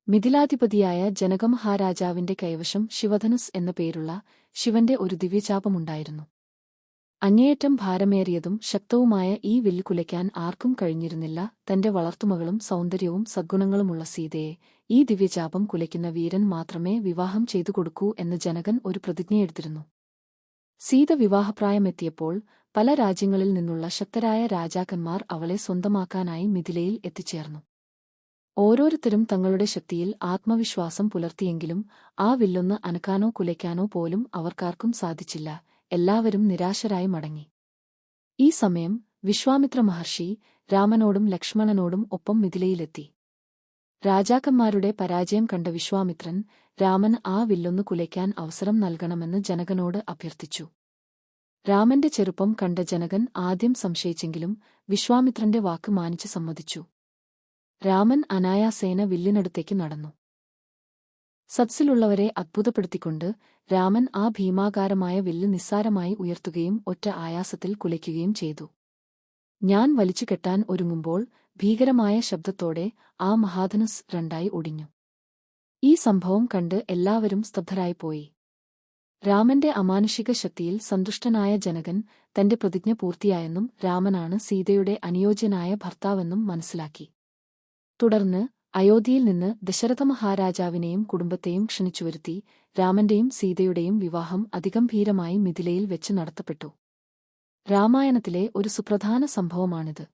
മിഥിലാധിപതിയായ ജനകമഹാരാജാവിന്റെ കൈവശം ശിവധനുസ് എന്ന പേരുള്ള ശിവന്റെ ഒരു ദിവ്യചാപമുണ്ടായിരുന്നു. അങ്ങേയറ്റം ഭാരമേറിയതും ശക്തവുമായ ഈ വില്ല് കുലയ്ക്കാൻ ആർക്കും കഴിഞ്ഞിരുന്നില്ല. തന്റെ വളർത്തുമകളും സൗന്ദര്യവും സദ്ഗുണങ്ങളുമുള്ള സീതയെ ഈ ദിവ്യചാപം കുലയ്ക്കുന്ന വീരൻ മാത്രമേ വിവാഹം ചെയ്തുകൊടുക്കൂ എന്ന് ജനകൻ ഒരു പ്രതിജ്ഞയെടുത്തിരുന്നു. സീത വിവാഹപ്രായമെത്തിയപ്പോൾ പല രാജ്യങ്ങളിൽ നിന്നുള്ള ശക്തരായ രാജാക്കന്മാർ അവളെ സ്വന്തമാക്കാനായി മിഥിലയിൽ എത്തിച്ചേർന്നു. ഓരോരുത്തരും തങ്ങളുടെ ശക്തിയിൽ ആത്മവിശ്വാസം പുലർത്തിയെങ്കിലും ആ വില്ലൊന്ന് അനക്കാനോ കുലയ്ക്കാനോ പോലും അവർക്കാർക്കും സാധിച്ചില്ല. എല്ലാവരും നിരാശരായി മടങ്ങി. ഈ സമയം വിശ്വാമിത്ര മഹർഷി രാമനോടും ലക്ഷ്മണനോടും ഒപ്പം മിഥിലയിലെത്തി. രാജാക്കന്മാരുടെ പരാജയം കണ്ട വിശ്വാമിത്രൻ രാമൻ ആ വില്ലൊന്ന് കുലയ്ക്കാൻ അവസരം നൽകണമെന്ന് ജനകനോട് അഭ്യർത്ഥിച്ചു. രാമന്റെ ചെറുപ്പം കണ്ട ജനകൻ ആദ്യം സംശയിച്ചെങ്കിലും വിശ്വാമിത്രന്റെ വാക്ക് മാനിച്ച് സമ്മതിച്ചു. രാമൻ അനായാസേന വില്ലിനടുത്തേക്ക് നടന്നു. സദസ്സിലുള്ളവരെ അത്ഭുതപ്പെടുത്തിക്കൊണ്ട് രാമൻ ആ ഭീമാകാരമായ വില്ല് നിസ്സാരമായി ഉയർത്തുകയും ഒറ്റ ആയാസത്തിൽ കുലയ്ക്കുകയും ചെയ്തു. ഞാൻ വലിച്ചുകെട്ടാൻ ഒരുങ്ങുമ്പോൾ ഭീകരമായ ശബ്ദത്തോടെ ആ മഹാധനുസ് രണ്ടായി ഒടിഞ്ഞു. ഈ സംഭവം കണ്ട് എല്ലാവരും സ്തബ്ധരായിപ്പോയി. രാമന്റെ അമാനുഷിക ശക്തിയിൽ സന്തുഷ്ടനായ ജനകൻ തന്റെ പ്രതിജ്ഞ പൂർത്തിയായെന്നും രാമനാണ് സീതയുടെ അനുയോജ്യനായ ഭർത്താവെന്നും മനസ്സിലാക്കി. തുടർന്ന് അയോധ്യയിൽ നിന്ന് ദശരഥമഹാരാജാവിനെയും കുടുംബത്തെയും ക്ഷണിച്ചുവരുത്തി രാമന്റെയും സീതയുടെയും വിവാഹം അതിഗംഭീരമായി മിഥിലയിൽ വെച്ച് നടത്തപ്പെട്ടു. രാമായണത്തിലെ ഒരു സുപ്രധാന സംഭവമാണിത്.